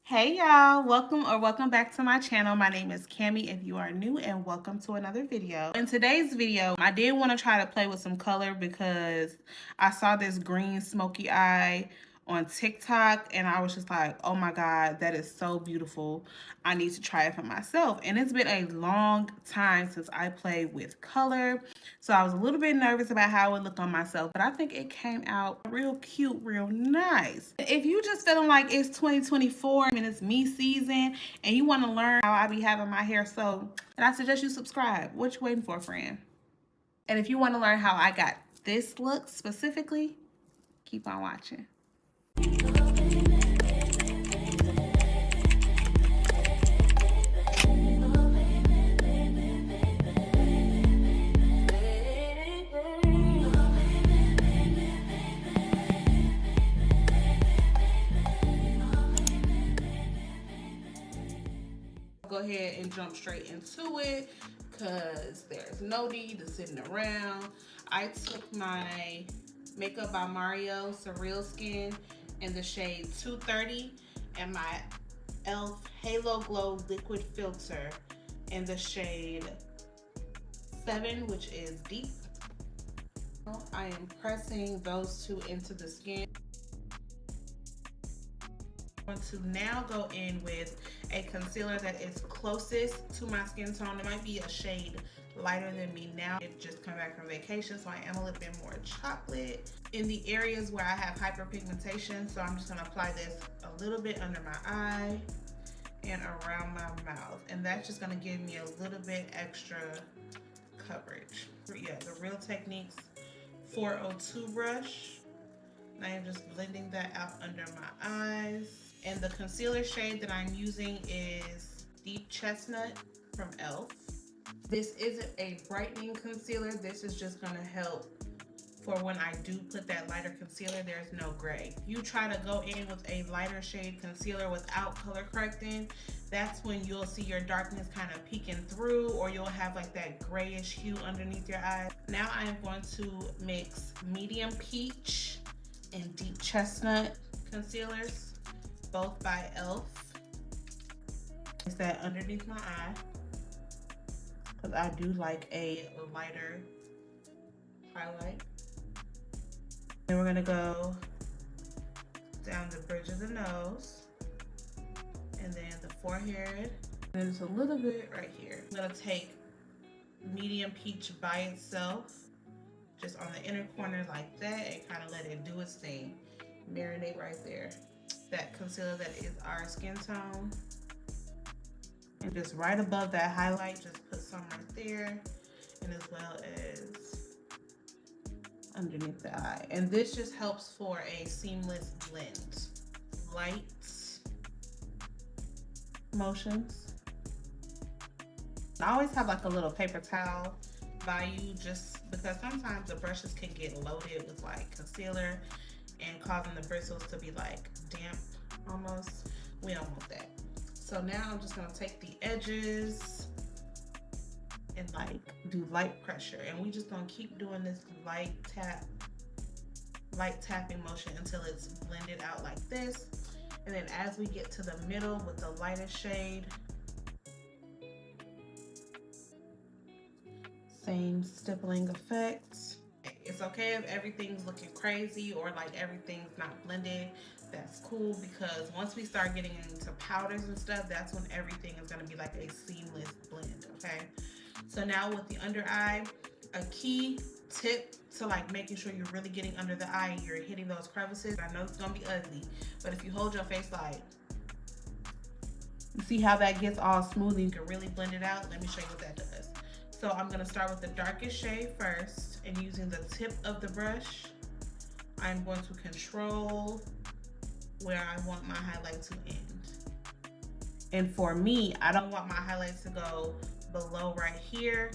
Hey y'all, welcome back to my channel. My name is Cami if you are new, and welcome to another video. In today's video, I did want to try to play with some color because I saw this green smoky eye on TikTok and I was just like, oh my god, that is so beautiful. I need to try it for myself. And it's been a long time since I played with color, so I was a little bit nervous about how it would look on myself, but I think it came out real cute, real nice. If you just feeling like it's 2024 and it's me season and you want to learn how I be having my hair, so and I suggest you subscribe. What you waiting for, friend? And if you want to learn how I got this look specifically, keep on watching. Go ahead and jump straight into it because there's no need to sitting around. I took my Makeup by Mario Surreal Skin in the shade 230 and my e.l.f. Halo Glow Liquid Filter in the shade 7, which is deep. I am pressing those two into the skin. I'm going to now go in with a concealer that is closest to my skin tone. It might be a shade lighter than me now. I've just come back from vacation, so I am a little bit more chocolate in the areas where I have hyperpigmentation. So I'm just going to apply this a little bit under my eye and around my mouth, and that's just going to give me a little bit extra coverage. Yeah, the Real Techniques 402 brush. I am just blending that out under my eyes. And the concealer shade that I'm using is Deep Chestnut from e.l.f. This isn't a brightening concealer. This is just gonna help for when I do put that lighter concealer, there's no gray. If you try to go in with a lighter shade concealer without color correcting, that's when you'll see your darkness kind of peeking through, or you'll have like that grayish hue underneath your eyes. Now I am going to mix Medium Peach and Deep Chestnut concealers, both by e.l.f. Is that underneath my eye, because I do like a lighter highlight. Then we're gonna go down the bridge of the nose, and then the forehead, and just a little bit right here. I'm gonna take Medium Peach by itself, just on the inner corner like that, and kind of let it do its thing. Marinate right there. That concealer that is our skin tone. And just right above that highlight, just put some right there, and as well as underneath the eye. And this just helps for a seamless blend. Light motions. I always have like a little paper towel by you, just because sometimes the brushes can get loaded with like concealer and causing the bristles to be like damp almost. We don't want that. So now I'm just gonna take the edges and like do light pressure, and we just gonna keep doing this light tapping motion until it's blended out like this. And then as we get to the middle with the lighter shade, same stippling effect. It's okay if everything's looking crazy or like everything's not blended. That's cool, because once we start getting into powders and stuff, that's when everything is gonna be like a seamless blend, okay? So now with the under eye, a key tip to like making sure you're really getting under the eye, you're hitting those crevices. I know it's gonna be ugly, but if you hold your face like, you see how that gets all smooth and you can really blend it out? Let me show you what that does. So I'm gonna start with the darkest shade first, and using the tip of the brush, I'm going to control where I want my highlight to end. And for me, I don't want my highlights to go below right here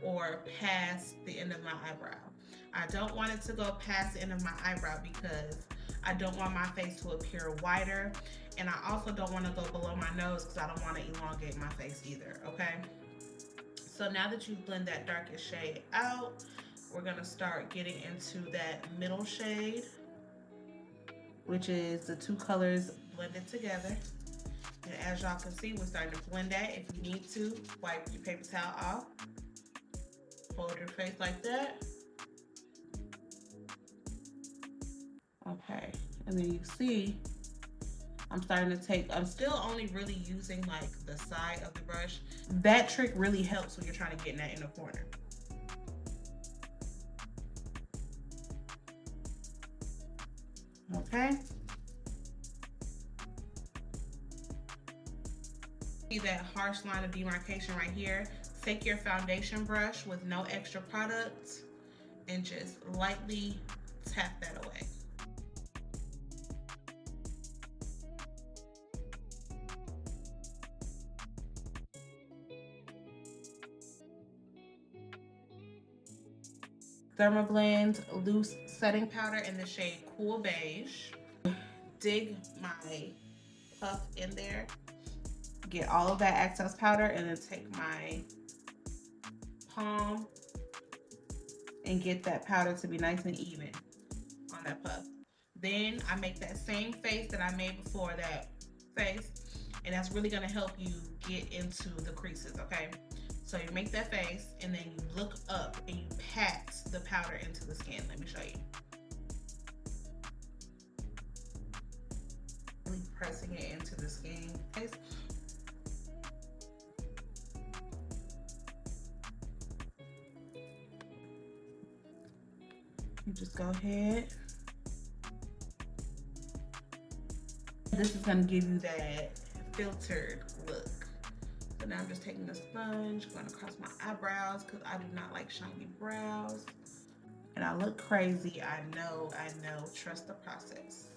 or past the end of my eyebrow. I don't want it to go past the end of my eyebrow because I don't want my face to appear wider, and I also don't want to go below my nose because I don't want to elongate my face either, okay? So now that you blend that darkest shade out, we're gonna start getting into that middle shade, which is the two colors blended together. And as y'all can see, we're starting to blend that. If you need to, wipe your paper towel off. Hold your face like that. Okay, and then you see, I'm starting to take, I'm still only really using like the side of the brush. That trick really helps when you're trying to get in that inner corner. Okay. See that harsh line of demarcation right here? Take your foundation brush with no extra product and just lightly tap that away. DERMABLEND loose setting powder in the shade Cool Beige. Dig my puff in there, get all of that excess powder, and then take my palm and get that powder to be nice and even on that puff. Then I make that same face that I made before, that face, and that's really gonna help you get into the creases, okay? So you make that face and then you look up and you pat the powder into the skin. Let me show you. Really pressing it into the skin. You just go ahead. This is gonna give you that filtered look. So now I'm just taking the sponge, going across my eyebrows because I do not like shiny brows. And I look crazy, I know, trust the process.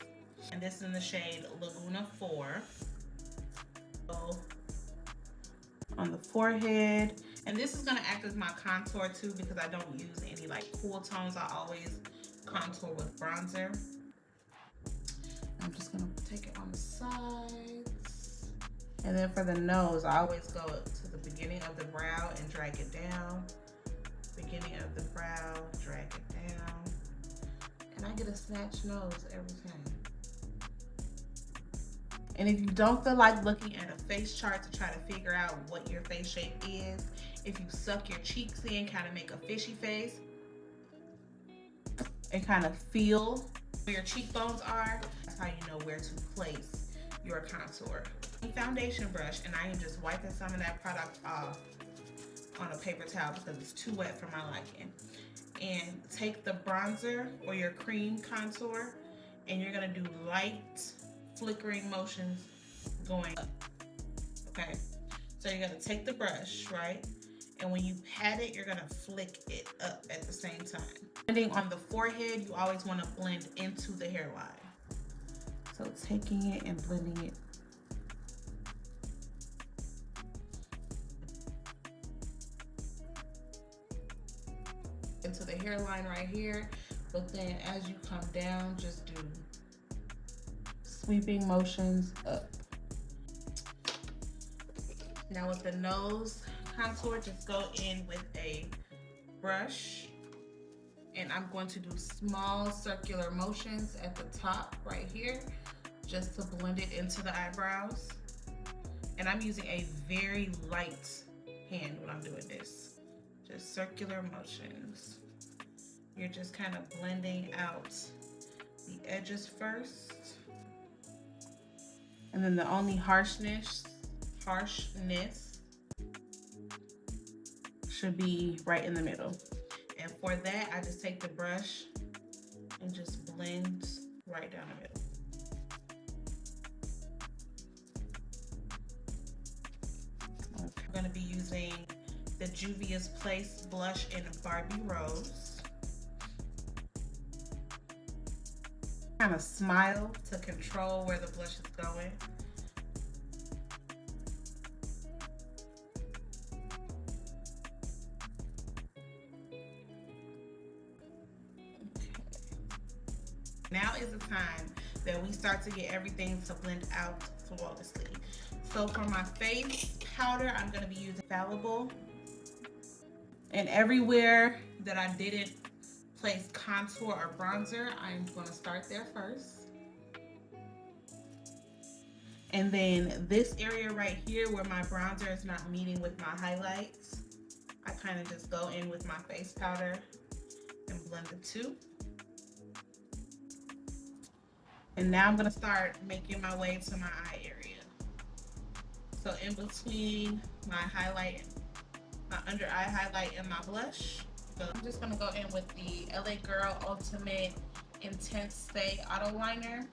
And this is in the shade Laguna 4. So on the forehead. And this is gonna act as my contour too because I don't use any like cool tones. I always contour with bronzer. I'm just gonna take it on the sides. And then for the nose, I always go to the beginning of the brow and drag it down. Beginning of the brow, drag it down. And I get a snatched nose every time. And if you don't feel like looking at a face chart to try to figure out what your face shape is, if you suck your cheeks in, kind of make a fishy face, and kind of feel where your cheekbones are, that's how you know where to place your contour. Foundation brush, and I am just wiping some of that product off on a paper towel because it's too wet for my liking. And take the bronzer or your cream contour, and you're gonna do light flickering motions going up. Okay, so you're gonna take the brush, right? And when you pat it, you're gonna flick it up at the same time. Blending on the forehead, you always wanna blend into the hairline. So taking it and blending it. Into the hairline right here, but then as you come down, just do sweeping motions up. Now with the nose contour, just go in with a brush, and I'm going to do small circular motions at the top right here, just to blend it into the eyebrows. And I'm using a very light hand when I'm doing this. Just circular motions. You're just kind of blending out the edges first. And then the only harshness should be right in the middle. And for that, I just take the brush and just blend right down the middle. Okay. I'm gonna be using the JUVIA'S Place blush in Barbie Rose. Kind of smile to control where the blush is going. Now is the time that we start to get everything to blend out flawlessly. So for my face powder, I'm gonna be using INFALLIABLE. And everywhere that I didn't place contour or bronzer, I'm gonna start there first. And then this area right here where my bronzer is not meeting with my highlights, I kind of just go in with my face powder and blend the two. And now I'm gonna start making my way to my eye area. So in between my highlight, my under eye highlight and my blush. So I'm just gonna go in with the LA Girl Ultimate Intense Stay Auto Liner.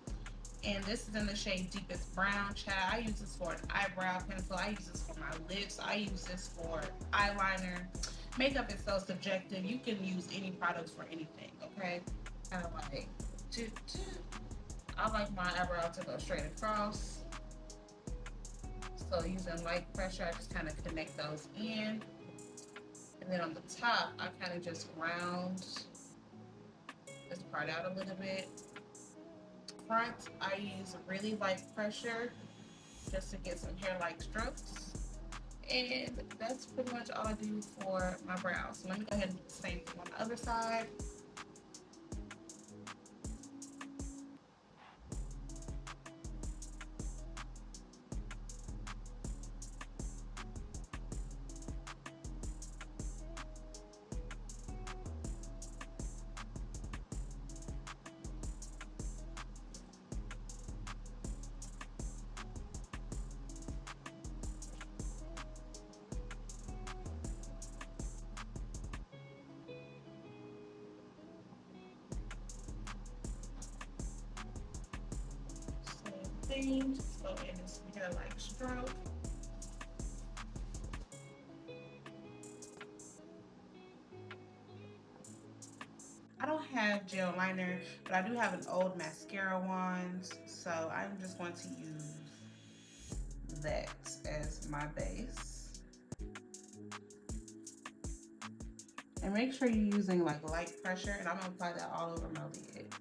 And this is in the shade Deepest Brown. Child, I use this for an eyebrow pencil. I use this for my lips. I use this for eyeliner. Makeup is so subjective. You can use any products for anything, okay? Kind of like, I like my eyebrow to go straight across. So using light pressure, I just kind of connect those in. And then on the top, I kind of just round this part out a little bit. Front, I use really light pressure just to get some hair-like strokes. And that's pretty much all I do for my brows. So let me go ahead and do the same thing on the other side. Just go in and some hair-like stroke. I don't have gel liner, but I do have an old mascara wand, so I'm just going to use that as my base. And make sure you're using like light pressure, and I'm gonna apply that all over my lid.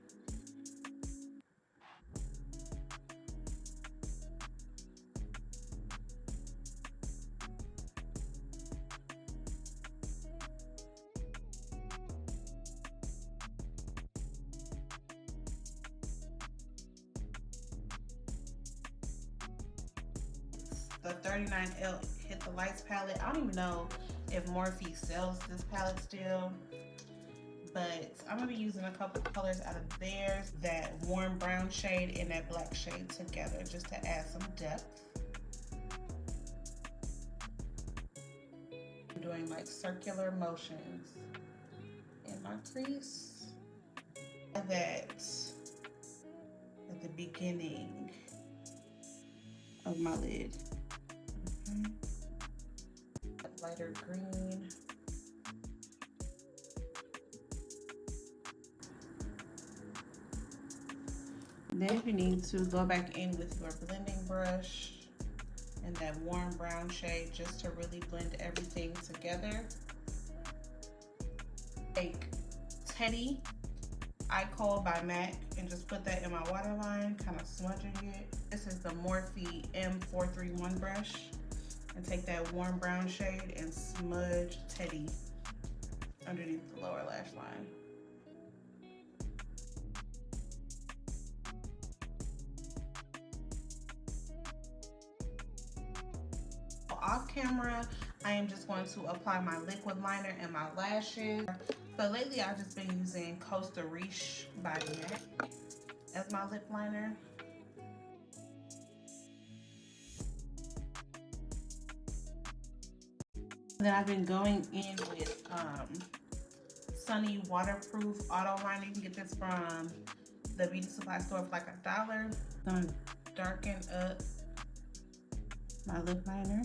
The 39L Hit the Lights palette. I don't even know if Morphe sells this palette still, but I'm gonna be using a couple of colors out of theirs, that warm brown shade and that black shade together, just to add some depth. I'm doing like circular motions in my crease. That at the beginning of my lid. Lighter green. Then you need to go back in with your blending brush and that warm brown shade just to really blend everything together. Take Teddy KOHL by MAC and just put that in my waterline, kind of smudging it. This is the Morphe M431 brush. And take that warm brown shade and smudge Teddy underneath the lower lash line. Off camera, I am just going to apply my liquid liner and my lashes. So lately I've just been using COSTA RICHE by MAC as my lip liner. Then I've been going in with Sunny Waterproof Auto Liner. You can get this from the beauty supply store for like $1. I'm gonna darken up my lip liner.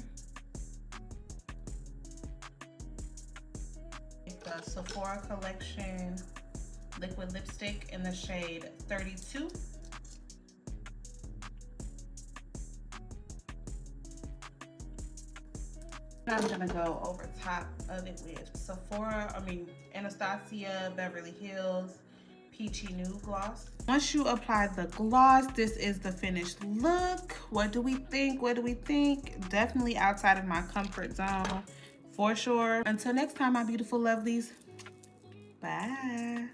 The Sephora Collection liquid lipstick in the shade 32. I'm gonna go over top of it with Anastasia Beverly Hills Peachy Nude Gloss. Once you apply the gloss, this is the finished look. What do we think? What do we think? Definitely outside of my comfort zone, for sure. Until next time, my beautiful lovelies. Bye.